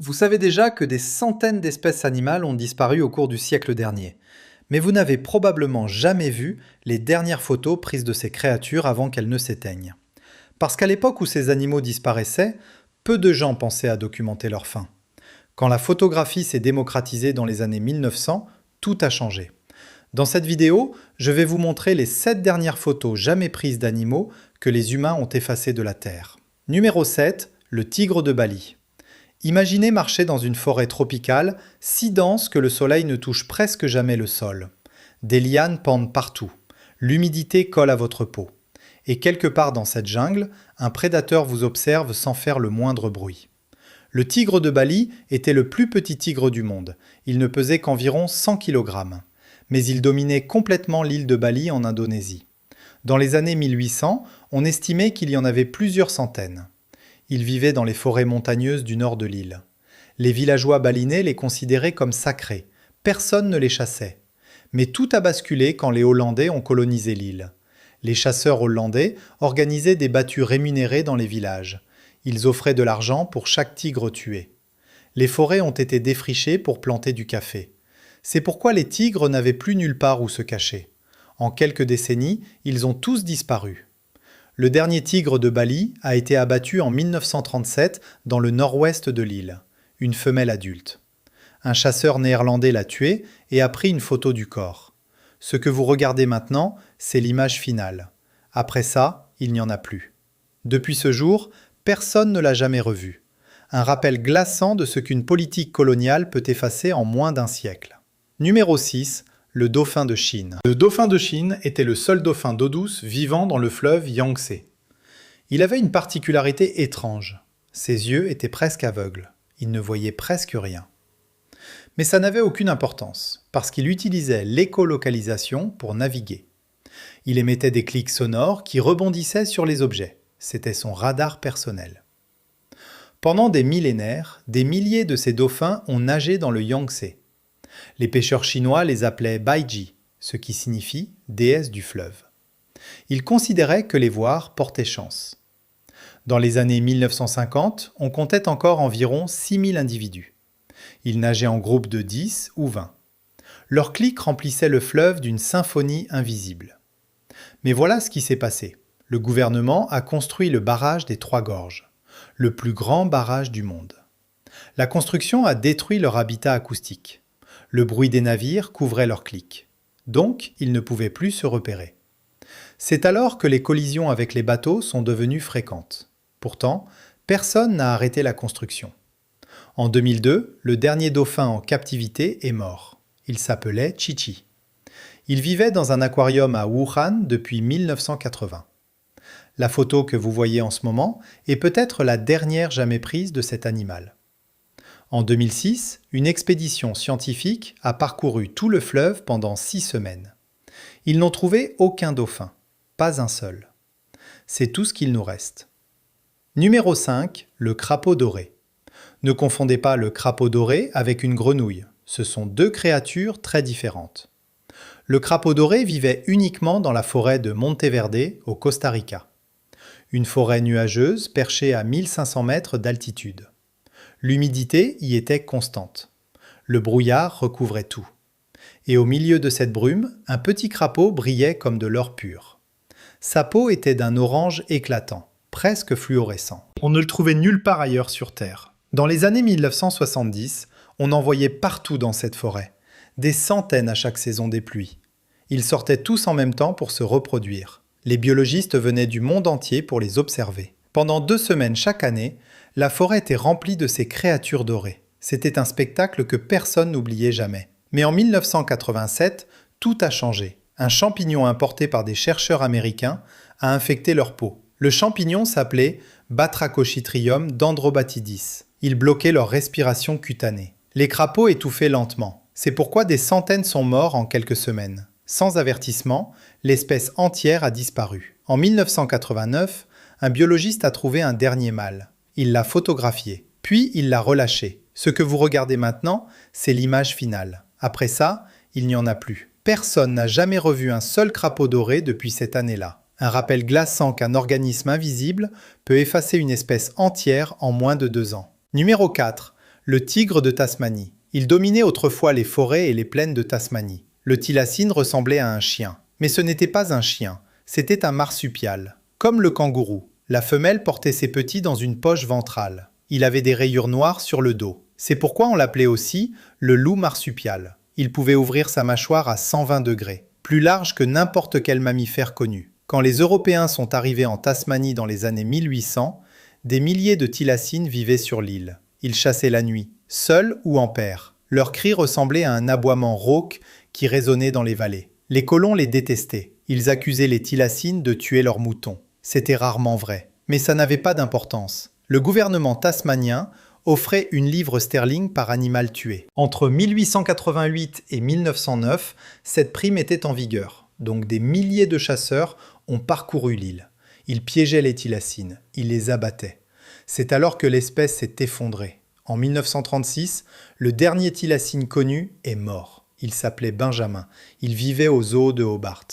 Vous savez déjà que des centaines d'espèces animales ont disparu au cours du siècle dernier. Mais vous n'avez probablement jamais vu les dernières photos prises de ces créatures avant qu'elles ne s'éteignent. Parce qu'à l'époque où ces animaux disparaissaient, peu de gens pensaient à documenter leur fin. Quand la photographie s'est démocratisée dans les années 1900, tout a changé. Dans cette vidéo, je vais vous montrer les 7 dernières photos jamais prises d'animaux que les humains ont effacées de la Terre. Numéro 7, le tigre de Bali. Imaginez marcher dans une forêt tropicale si dense que le soleil ne touche presque jamais le sol. Des lianes pendent partout. L'humidité colle à votre peau. Et quelque part dans cette jungle, un prédateur vous observe sans faire le moindre bruit. Le tigre de Bali était le plus petit tigre du monde. Il ne pesait qu'environ 100 kg. Mais il dominait complètement l'île de Bali en Indonésie. Dans les années 1800, on estimait qu'il y en avait plusieurs centaines. Ils vivaient dans les forêts montagneuses du nord de l'île. Les villageois balinais les considéraient comme sacrés. Personne ne les chassait. Mais tout a basculé quand les Hollandais ont colonisé l'île. Les chasseurs hollandais organisaient des battues rémunérées dans les villages. Ils offraient de l'argent pour chaque tigre tué. Les forêts ont été défrichées pour planter du café. C'est pourquoi les tigres n'avaient plus nulle part où se cacher. En quelques décennies, ils ont tous disparu. Le dernier tigre de Bali a été abattu en 1937 dans le nord-ouest de l'île, une femelle adulte. Un chasseur néerlandais l'a tué et a pris une photo du corps. Ce que vous regardez maintenant, c'est l'image finale. Après ça, il n'y en a plus. Depuis ce jour, personne ne l'a jamais revu. Un rappel glaçant de ce qu'une politique coloniale peut effacer en moins d'un siècle. Numéro 6. Le dauphin de Chine. Le dauphin de Chine était le seul dauphin d'eau douce vivant dans le fleuve Yangtze. Il avait une particularité étrange. Ses yeux étaient presque aveugles. Il ne voyait presque rien. Mais ça n'avait aucune importance, parce qu'il utilisait l'écholocalisation pour naviguer. Il émettait des clics sonores qui rebondissaient sur les objets. C'était son radar personnel. Pendant des millénaires, des milliers de ces dauphins ont nagé dans le Yangtze. Les pêcheurs chinois les appelaient Baiji, ce qui signifie déesse du fleuve. Ils considéraient que les voir portait chance. Dans les années 1950, on comptait encore environ 6000 individus. Ils nageaient en groupes de 10 ou 20. Leurs clics remplissaient le fleuve d'une symphonie invisible. Mais voilà ce qui s'est passé. Le gouvernement a construit le barrage des Trois Gorges, le plus grand barrage du monde. La construction a détruit leur habitat acoustique. Le bruit des navires couvrait leurs clics. Donc, ils ne pouvaient plus se repérer. C'est alors que les collisions avec les bateaux sont devenues fréquentes. Pourtant, personne n'a arrêté la construction. En 2002, le dernier dauphin en captivité est mort. Il s'appelait Chi-Chi. Il vivait dans un aquarium à Wuhan depuis 1980. La photo que vous voyez en ce moment est peut-être la dernière jamais prise de cet animal. En 2006, une expédition scientifique a parcouru tout le fleuve pendant 6 semaines. Ils n'ont trouvé aucun dauphin, pas un seul. C'est tout ce qu'il nous reste. Numéro 5, le crapaud doré. Ne confondez pas le crapaud doré avec une grenouille. Ce sont deux créatures très différentes. Le crapaud doré vivait uniquement dans la forêt de Monteverde, au Costa Rica. Une forêt nuageuse perchée à 1500 mètres d'altitude. L'humidité y était constante. Le brouillard recouvrait tout. Et au milieu de cette brume, un petit crapaud brillait comme de l'or pur. Sa peau était d'un orange éclatant, presque fluorescent. On ne le trouvait nulle part ailleurs sur Terre. Dans les années 1970, on en voyait partout dans cette forêt, des centaines à chaque saison des pluies. Ils sortaient tous en même temps pour se reproduire. Les biologistes venaient du monde entier pour les observer. Pendant 2 semaines chaque année, la forêt était remplie de ces créatures dorées. C'était un spectacle que personne n'oubliait jamais. Mais en 1987, tout a changé. Un champignon importé par des chercheurs américains a infecté leur peau. Le champignon s'appelait Batrachochytrium dendrobatidis. Il bloquait leur respiration cutanée. Les crapauds étouffaient lentement. C'est pourquoi des centaines sont morts en quelques semaines. Sans avertissement, l'espèce entière a disparu. En 1989, un biologiste a trouvé un dernier mâle. Il l'a photographié, puis il l'a relâché. Ce que vous regardez maintenant, c'est l'image finale. Après ça, il n'y en a plus. Personne n'a jamais revu un seul crapaud doré depuis cette année-là. Un rappel glaçant qu'un organisme invisible peut effacer une espèce entière en moins de 2 ans. Numéro 4. Le tigre de Tasmanie. Il dominait autrefois les forêts et les plaines de Tasmanie. Le thylacine ressemblait à un chien. Mais ce n'était pas un chien, c'était un marsupial. Comme le kangourou. La femelle portait ses petits dans une poche ventrale. Il avait des rayures noires sur le dos. C'est pourquoi on l'appelait aussi le loup marsupial. Il pouvait ouvrir sa mâchoire à 120 degrés, plus large que n'importe quel mammifère connu. Quand les Européens sont arrivés en Tasmanie dans les années 1800, des milliers de thylacines vivaient sur l'île. Ils chassaient la nuit, seuls ou en paire. Leurs cris ressemblaient à un aboiement rauque qui résonnait dans les vallées. Les colons les détestaient. Ils accusaient les thylacines de tuer leurs moutons. C'était rarement vrai. Mais ça n'avait pas d'importance. Le gouvernement tasmanien offrait une livre sterling par animal tué. Entre 1888 et 1909, cette prime était en vigueur. Donc des milliers de chasseurs ont parcouru l'île. Ils piégeaient les thylacines, ils les abattaient. C'est alors que l'espèce s'est effondrée. En 1936, le dernier thylacine connu est mort. Il s'appelait Benjamin. Il vivait au zoo de Hobart.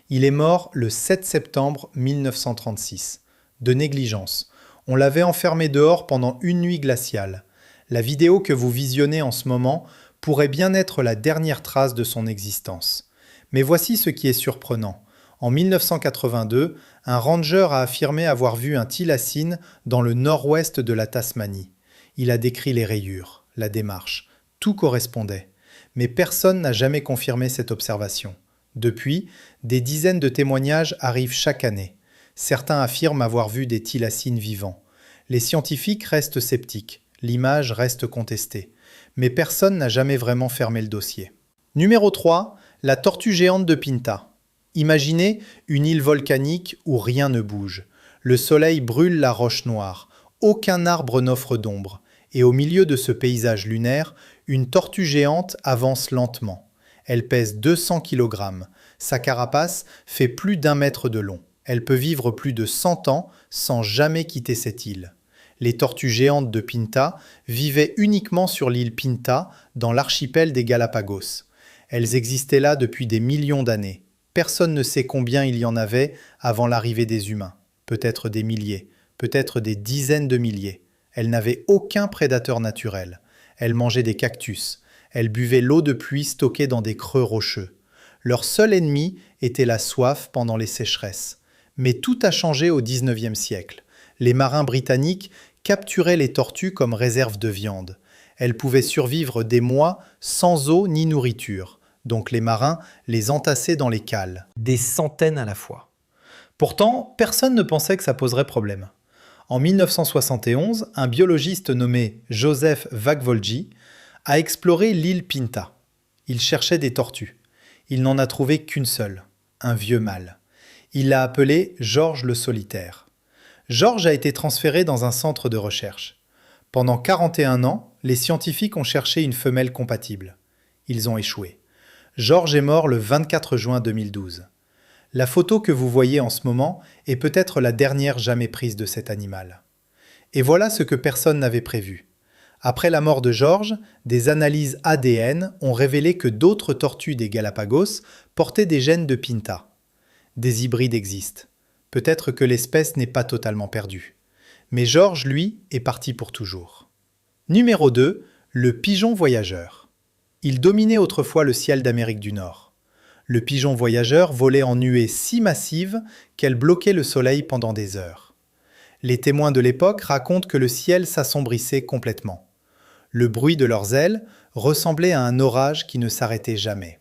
Il est mort le 7 septembre 1936. De négligence. On l'avait enfermé dehors pendant une nuit glaciale. La vidéo que vous visionnez en ce moment pourrait bien être la dernière trace de son existence. Mais voici ce qui est surprenant. En 1982, un ranger a affirmé avoir vu un thylacine dans le nord-ouest de la Tasmanie. Il a décrit les rayures, la démarche. Tout correspondait. Mais personne n'a jamais confirmé cette observation. Depuis, des dizaines de témoignages arrivent chaque année. Certains affirment avoir vu des thylacines vivants. Les scientifiques restent sceptiques. L'image reste contestée. Mais personne n'a jamais vraiment fermé le dossier. Numéro 3, la tortue géante de Pinta. Imaginez une île volcanique où rien ne bouge. Le soleil brûle la roche noire. Aucun arbre n'offre d'ombre. Et au milieu de ce paysage lunaire, une tortue géante avance lentement. Elle pèse 200 kg. Sa carapace fait plus d'1 mètre de long. Elle peut vivre plus de 100 ans sans jamais quitter cette île. Les tortues géantes de Pinta vivaient uniquement sur l'île Pinta, dans l'archipel des Galapagos. Elles existaient là depuis des millions d'années. Personne ne sait combien il y en avait avant l'arrivée des humains. Peut-être des milliers, peut-être des dizaines de milliers. Elles n'avaient aucun prédateur naturel. Elles mangeaient des cactus. Elles buvaient l'eau de pluie stockée dans des creux rocheux. Leur seul ennemi était la soif pendant les sécheresses. Mais tout a changé au XIXe siècle. Les marins britanniques capturaient les tortues comme réserve de viande. Elles pouvaient survivre des mois sans eau ni nourriture. Donc les marins les entassaient dans les cales. Des centaines à la fois. Pourtant, personne ne pensait que ça poserait problème. En 1971, un biologiste nommé Joseph Vagvolji a exploré l'île Pinta. Il cherchait des tortues. Il n'en a trouvé qu'une seule, un vieux mâle. Il l'a appelé Georges le Solitaire. Georges a été transféré dans un centre de recherche. Pendant 41 ans, les scientifiques ont cherché une femelle compatible. Ils ont échoué. Georges est mort le 24 juin 2012. La photo que vous voyez en ce moment est peut-être la dernière jamais prise de cet animal. Et voilà ce que personne n'avait prévu. Après la mort de Georges, des analyses ADN ont révélé que d'autres tortues des Galapagos portaient des gènes de Pinta. Des hybrides existent. Peut-être que l'espèce n'est pas totalement perdue. Mais Georges, lui, est parti pour toujours. Numéro 2, le pigeon voyageur. Il dominait autrefois le ciel d'Amérique du Nord. Le pigeon voyageur volait en nuées si massives qu'elle bloquait le soleil pendant des heures. Les témoins de l'époque racontent que le ciel s'assombrissait complètement. Le bruit de leurs ailes ressemblait à un orage qui ne s'arrêtait jamais.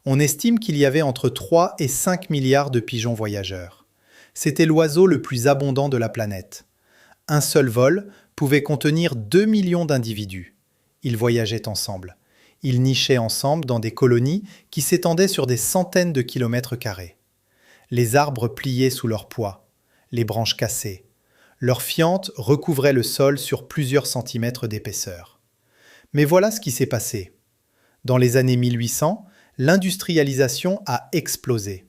On estime qu'il y avait entre 3 et 5 milliards de pigeons voyageurs. C'était l'oiseau le plus abondant de la planète. Un seul vol pouvait contenir 2 millions d'individus. Ils voyageaient ensemble. Ils nichaient ensemble dans des colonies qui s'étendaient sur des centaines de kilomètres carrés. Les arbres pliaient sous leur poids, les branches cassées. Leurs fientes recouvraient le sol sur plusieurs centimètres d'épaisseur. Mais voilà ce qui s'est passé. Dans les années 1800, l'industrialisation a explosé.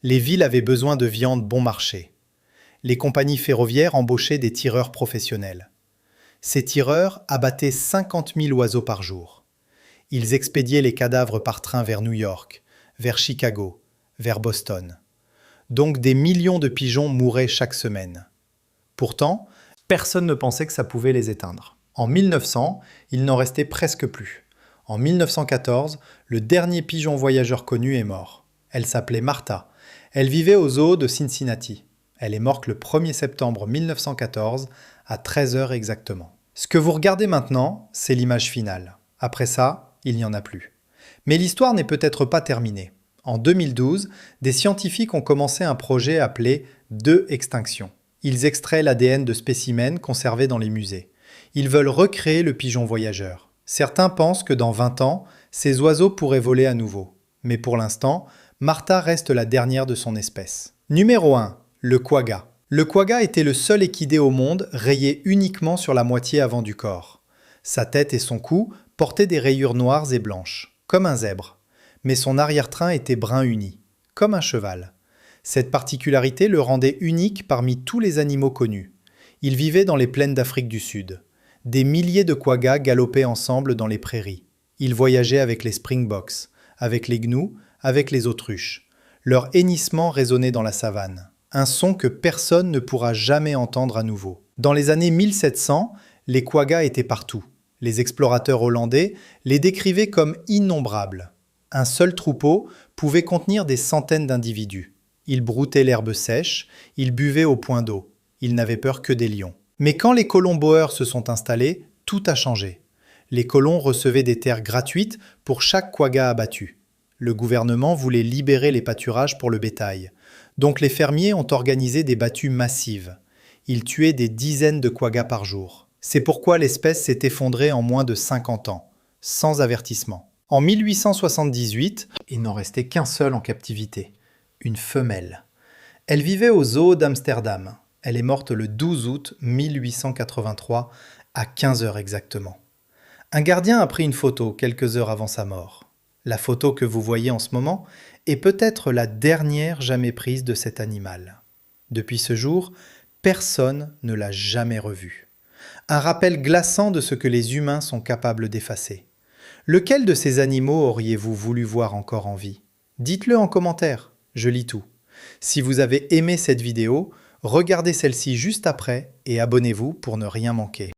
Les villes avaient besoin de viande bon marché. Les compagnies ferroviaires embauchaient des tireurs professionnels. Ces tireurs abattaient 50 000 oiseaux par jour. Ils expédiaient les cadavres par train vers New York, vers Chicago, vers Boston. Donc des millions de pigeons mouraient chaque semaine. Pourtant, personne ne pensait que ça pouvait les éteindre. En 1900, il n'en restait presque plus. En 1914, le dernier pigeon voyageur connu est mort. Elle s'appelait Martha. Elle vivait au zoo de Cincinnati. Elle est morte le 1er septembre 1914, à 13 heures exactement. Ce que vous regardez maintenant, c'est l'image finale. Après ça, il n'y en a plus. Mais l'histoire n'est peut-être pas terminée. En 2012, des scientifiques ont commencé un projet appelé « 2 extinctions ». Ils extraient l'ADN de spécimens conservés dans les musées. Ils veulent recréer le pigeon voyageur. Certains pensent que dans 20 ans, ces oiseaux pourraient voler à nouveau. Mais pour l'instant, Martha reste la dernière de son espèce. Numéro 1. Le quagga. Le quagga était le seul équidé au monde rayé uniquement sur la moitié avant du corps. Sa tête et son cou portaient des rayures noires et blanches, comme un zèbre. Mais son arrière-train était brun uni, comme un cheval. Cette particularité le rendait unique parmi tous les animaux connus. Il vivait dans les plaines d'Afrique du Sud. Des milliers de quaggas galopaient ensemble dans les prairies. Ils voyageaient avec les springboks, avec les gnous, avec les autruches. Leur hennissement résonnait dans la savane. Un son que personne ne pourra jamais entendre à nouveau. Dans les années 1700, les quaggas étaient partout. Les explorateurs hollandais les décrivaient comme innombrables. Un seul troupeau pouvait contenir des centaines d'individus. Ils broutaient l'herbe sèche, ils buvaient au point d'eau. Ils n'avaient peur que des lions. Mais quand les colons boers se sont installés, tout a changé. Les colons recevaient des terres gratuites pour chaque quagga abattu. Le gouvernement voulait libérer les pâturages pour le bétail. Donc les fermiers ont organisé des battues massives. Ils tuaient des dizaines de quaggas par jour. C'est pourquoi l'espèce s'est effondrée en moins de 50 ans, sans avertissement. En 1878, il n'en restait qu'un seul en captivité, une femelle. Elle vivait au zoo d'Amsterdam. Elle est morte le 12 août 1883, à 15 heures exactement. Un gardien a pris une photo quelques heures avant sa mort. La photo que vous voyez en ce moment est peut-être la dernière jamais prise de cet animal. Depuis ce jour, personne ne l'a jamais revu. Un rappel glaçant de ce que les humains sont capables d'effacer. Lequel de ces animaux auriez-vous voulu voir encore en vie? Dites-le en commentaire, je lis tout. Si vous avez aimé cette vidéo, regardez celle-ci juste après et abonnez-vous pour ne rien manquer.